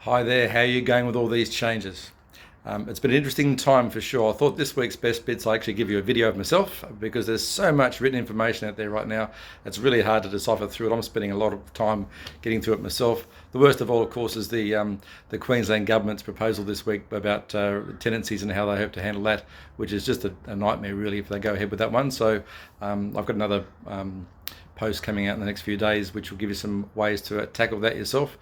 Hi there, how are you going with all these changes? It's been an interesting time for sure. I thought this week's best bits I actually give you a video of myself because there's so much written information out there right now. It's really hard to decipher through it. I'm spending a lot of time getting through it myself. The worst of all, of course, is the Queensland government's proposal this week about tenancies and how they hope to handle that, which is just a nightmare really if they go ahead with that one. So I've got another post coming out in the next few days which will give you some ways to tackle that yourself,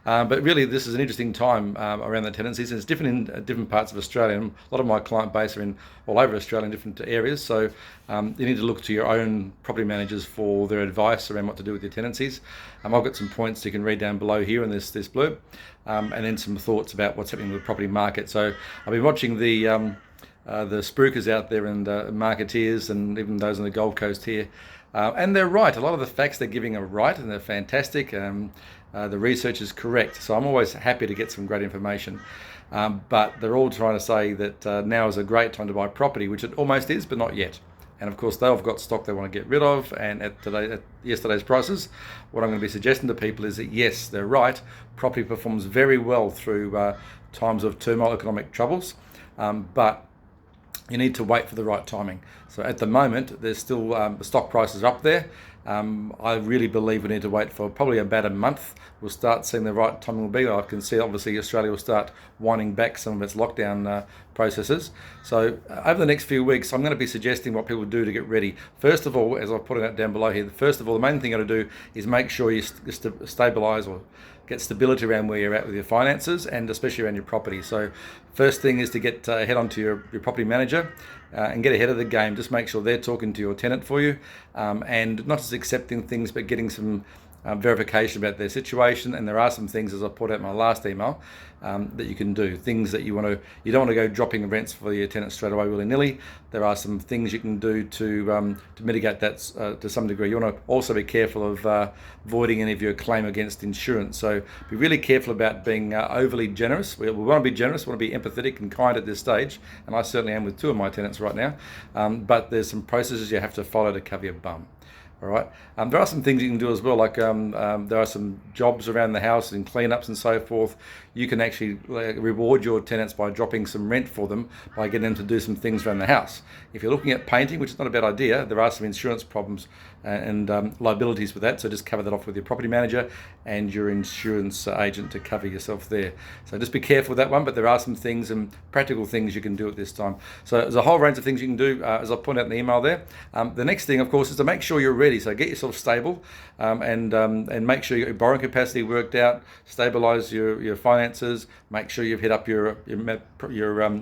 but really this is an interesting time around the tenancies, and it's different in different parts of Australia, and a lot of my client base are in all over Australia in different areas, so you need to look to your own property managers for their advice around what to do with your tenancies. I've got some points you can read down below here in this blurb, and then some thoughts about what's happening with the property market. So I've been watching the spruikers out there and marketeers and even those on the Gold Coast here. And they're right. A lot of the facts they're giving are right and they're fantastic. The research is correct. So I'm always happy to get some great information. But they're all trying to say that now is a great time to buy property, which it almost is, but not yet. And of course, they've got stock they want to get rid of. And at yesterday's prices, what I'm going to be suggesting to people is that yes, they're right. Property performs very well through times of turmoil, economic troubles. But you need to wait for the right timing. So at the moment, there's still the stock prices are up there. I really believe we need to wait for probably about a month. We'll start seeing the right timing will be. I can see obviously Australia will start winding back some of its lockdown processes. So over the next few weeks, I'm going to be suggesting what people do to get ready. First of all, as I've put it down below here, first of all, the main thing you got to do is make sure you stabilise or get stability around where you're at with your finances, and especially around your property. So first thing is to get head on to your property manager and get ahead of the game. Just make sure they're talking to your tenant for you, and not just accepting things, but getting some verification about their situation. And there are some things, as I put out in my last email, that you can do. Things that you don't want to go dropping rents for your tenants straight away willy-nilly. There are some things you can do to mitigate that to some degree. You want to also be careful of voiding any of your claim against insurance. So be really careful about being overly generous. We want to be generous, we want to be empathetic and kind at this stage, and I certainly am with two of my tenants right now. But there's some processes you have to follow to cover your bum. All right. There are some things you can do as well, like there are some jobs around the house and cleanups and so forth. You can actually reward your tenants by dropping some rent for them by getting them to do some things around the house. If you're looking at painting, which is not a bad idea, there are some insurance problems and liabilities with that. So just cover that off with your property manager and your insurance agent to cover yourself there. So just be careful with that one, but there are some things and practical things you can do at this time. So there's a whole range of things you can do, as I point out in the email there. The next thing, of course, is to make sure you're ready. So get yourself stable and make sure your borrowing capacity worked out, stabilise your finances, make sure you've hit up your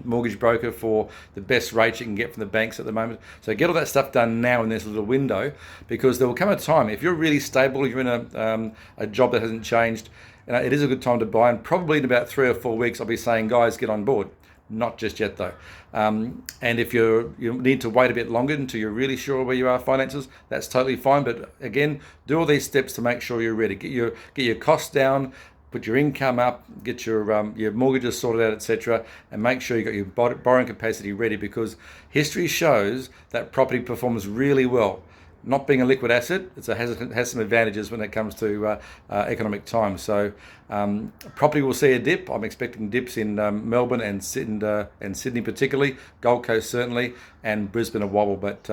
mortgage broker for the best rates you can get from the banks at the moment. So get all that stuff done now in this little window, because there will come a time, if you're really stable, you're in a job that hasn't changed, it is a good time to buy, and probably in about 3 or 4 weeks I'll be saying, guys, get on board. Not just yet though. And if you need to wait a bit longer until you're really sure where you are finances, that's totally fine. But again, do all these steps to make sure you're ready. Get your costs down, put your income up, get your mortgages sorted out, etc., and make sure you got your borrowing capacity ready, because history shows that property performs really well. Not being a liquid asset, it has some advantages when it comes to economic times. So property will see a dip. I'm expecting dips in Melbourne and Sydney particularly, Gold Coast certainly, and Brisbane a wobble. But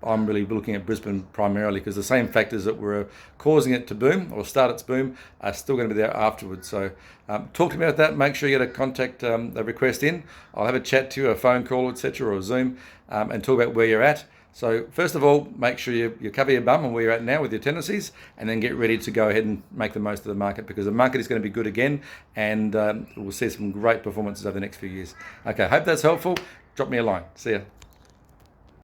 I'm really looking at Brisbane primarily, because the same factors that were causing it to boom or start its boom are still going to be there afterwards. So talk to me about that. Make sure you get a contact a request in. I'll have a chat to you, a phone call, etc., or a Zoom, and talk about where you're at. So first of all, make sure you cover your bum on where you're at now with your tenancies, and then get ready to go ahead and make the most of the market, because the market is going to be good again, and we'll see some great performances over the next few years. Okay, hope that's helpful. Drop me a line. See ya.